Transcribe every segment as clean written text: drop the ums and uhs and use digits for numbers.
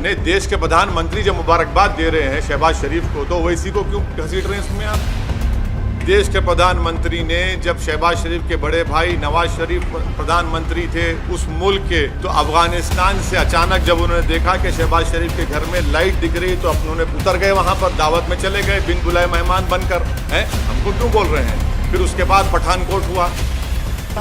ने देश के प्रधानमंत्री जब मुबारकबाद दे रहे हैं शहबाज शरीफ को, तो ओवैसी को क्यों घसीट रहे हैं इसमें आप? देश के प्रधानमंत्री ने जब शहबाज शरीफ के बड़े भाई नवाज शरीफ प्रधानमंत्री थे उस मुल्क के, तो अफगानिस्तान से अचानक जब उन्होंने देखा कि शहबाज शरीफ के घर में लाइट दिख रही, तो उन्होंने उतर गए वहां पर, दावत में चले गए बिन बुलाए मेहमान बनकर। हैं, हमको क्यों बोल रहे हैं? फिर उसके बाद पठानकोट हुआ।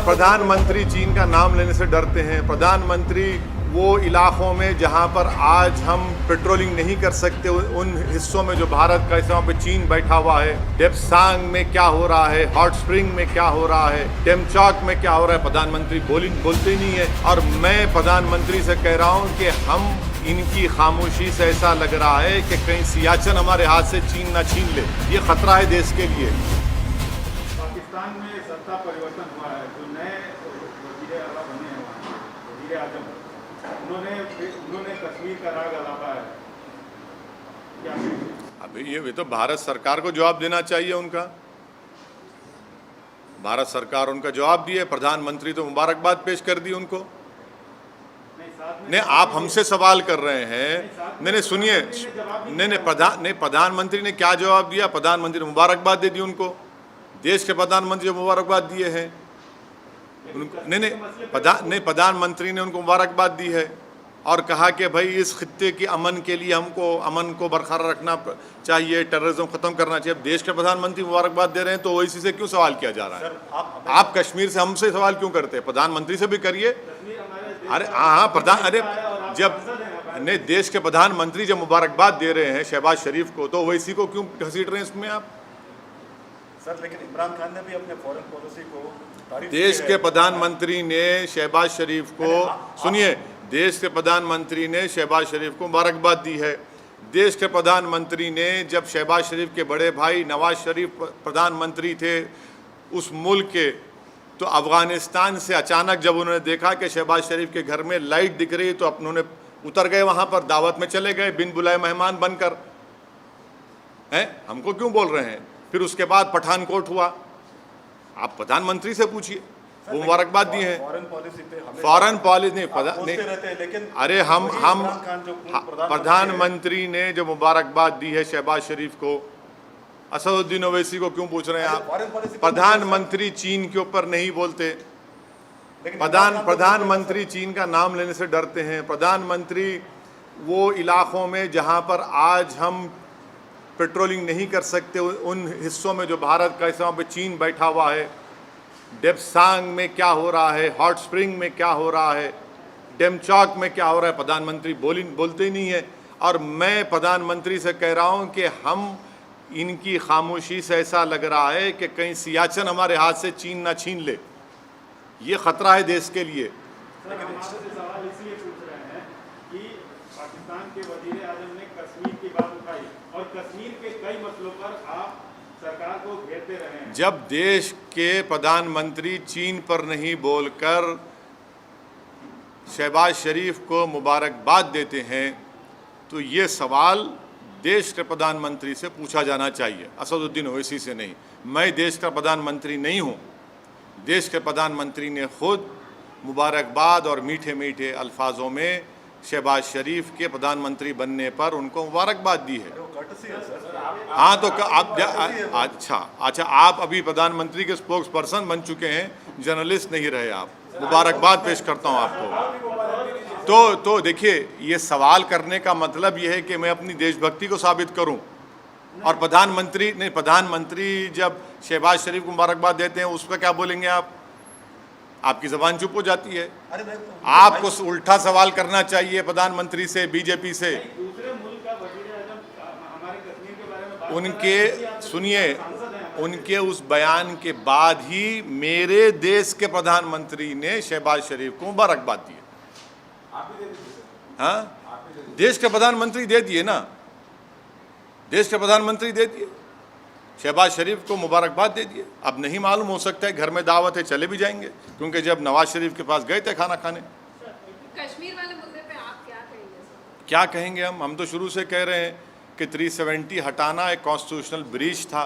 प्रधानमंत्री चीन का नाम लेने से डरते हैं। प्रधानमंत्री वो इलाकों में जहां पर आज हम पेट्रोलिंग नहीं कर सकते, उन हिस्सों में जो भारत का हिस्सा, वहाँ पे चीन बैठा हुआ है। डेप्सांग में क्या हो रहा है, हॉट स्प्रिंग में क्या हो रहा है, टेमचौक में क्या हो रहा है, प्रधानमंत्री बोलते ही नहीं है। और मैं प्रधानमंत्री से कह रहा हूँ कि हम इनकी खामोशी से ऐसा लग रहा है कि कहीं सियाचिन हमारे हाथ से चीन ना छीन ले। ये खतरा है देश के लिए। पाकिस्तान में सत्ता परिवर्तन हुआ है, जो नए वज़ीर आला बने हैं वहाँ वज़ीर आज़म, उन्होंने कश्मीर का राग अलापा है। क्या अभी ये तो भारत सरकार को जवाब देना चाहिए उनका। भारत सरकार उनका जवाब दिए, प्रधानमंत्री तो मुबारकबाद पेश कर दी उनको। नहीं, आप हमसे सवाल कर रहे हैं। नहीं सुनिए, नहीं प्रधानमंत्री ने क्या जवाब दिया? प्रधानमंत्री ने मुबारकबाद दे दी उनको। देश के प्रधानमंत्री जो मुबारकबाद दिए हैं उनको। नहीं, प्रधानमंत्री ने उनको मुबारकबाद दी है और कहा कि भाई इस खित्ते की अमन के लिए हमको अमन को बरकरार रखना चाहिए, टेररिज्म ख़त्म करना चाहिए। अब देश के प्रधानमंत्री मुबारकबाद दे रहे हैं तो ओवैसी से क्यों सवाल किया जा रहा है? आप कश्मीर से हमसे सवाल क्यों करते हैं? प्रधानमंत्री से भी करिए। अरे हाँ, जब नहीं, देश के प्रधानमंत्री जब मुबारकबाद दे रहे हैं शहबाज शरीफ को, तो ओवैसी को क्यों घसीट रहे हैं इसमें आप? सर, लेकिन इमरान खान ने भी अपने फॉरेन पॉलिसी को देश के प्रधानमंत्री ने शहबाज शरीफ को, सुनिए, देश के प्रधानमंत्री ने शहबाज शरीफ को मुबारकबाद दी है। देश के प्रधानमंत्री ने जब शहबाज शरीफ के बड़े भाई नवाज शरीफ प्रधानमंत्री थे उस मुल्क के, तो अफगानिस्तान से अचानक जब उन्होंने देखा कि शहबाज शरीफ के घर में लाइट दिख रही, तो उन्होंने उतर गए वहाँ पर, दावत में चले गए बिन बुलाए मेहमान बनकर। हैं, हमको क्यों बोल रहे हैं? फिर उसके बाद पठानकोट हुआ। आप प्रधानमंत्री से पूछिए, वो मुबारकबाद दी है। फॉरेन पॉलिसी नहीं, लेकिन अरे हम प्रधानमंत्री ने जो मुबारकबाद दी है शहबाज शरीफ को, असदुद्दीन ओवैसी को क्यों पूछ रहे हैं आप? प्रधानमंत्री चीन के ऊपर नहीं बोलते। प्रधानमंत्री चीन का नाम लेने से डरते हैं। प्रधानमंत्री वो इलाकों में जहां पर आज हम पेट्रोलिंग नहीं कर सकते, उन हिस्सों में जो भारत का हिस्सा, वहाँ पे चीन बैठा हुआ है। डेप्सांग में क्या हो रहा है, हॉट स्प्रिंग में क्या हो रहा है, टेमचौक में क्या हो रहा है, प्रधानमंत्री बोलते ही नहीं है। और मैं प्रधानमंत्री से कह रहा हूँ कि हम इनकी खामोशी से ऐसा लग रहा है कि कहीं सियाचिन हमारे हाथ से चीन ना छीन ले। ये खतरा है देश के लिए। सवाल इसलिए पूछ रहे हैं कि पाकिस्तान के वज़ीर आज़म ने कश्मीर की बात उठाई और कश्मीर के कई मसलों पर आप सरकार को घेरते रहे हैं। जब देश के प्रधानमंत्री चीन पर नहीं बोलकर शहबाज शरीफ को मुबारकबाद देते हैं, तो ये सवाल देश के प्रधानमंत्री से पूछा जाना चाहिए, असदुद्दीन ओवैसी से नहीं। मैं देश का प्रधानमंत्री नहीं हूँ। देश के प्रधानमंत्री ने खुद मुबारकबाद और मीठे मीठे अल्फाजों में शहबाज शरीफ के प्रधानमंत्री बनने पर उनको मुबारकबाद दी है। हाँ, तो आप अच्छा, आप अभी प्रधानमंत्री के स्पोक्स पर्सन बन चुके हैं, जर्नलिस्ट नहीं रहे आप। मुबारकबाद पेश करता हूँ आपको। तो देखिए, ये सवाल करने का मतलब ये है कि मैं अपनी देशभक्ति को साबित करूं। और प्रधानमंत्री जब शहबाज शरीफ को मुबारकबाद देते हैं, उस पर क्या बोलेंगे आप? आपकी ज़बान चुप हो जाती है। आपको उल्टा सवाल करना चाहिए प्रधानमंत्री से, बीजेपी से। दूसरे मुल्क का वज़ीर आज़म हमारे कश्मीर के बारे में बात उनके सुनिए, उनके उस बयान के बाद ही मेरे देश के प्रधानमंत्री ने शहबाज शरीफ को मुबारकबाद दी। हाँ, देश के प्रधानमंत्री दे दिए ना, देश के प्रधानमंत्री दे दिए, शहबाज शरीफ को मुबारकबाद दे दिए। अब नहीं मालूम, हो सकता है घर में दावत है, चले भी जाएंगे, क्योंकि जब नवाज शरीफ के पास गए थे खाना खाने। कश्मीर वाले मुद्दे पे आप क्या कहेंगे? क्या कहेंगे हम तो शुरू से कह रहे हैं कि 370 हटाना एक कॉन्स्टिट्यूशनल ब्रीच था।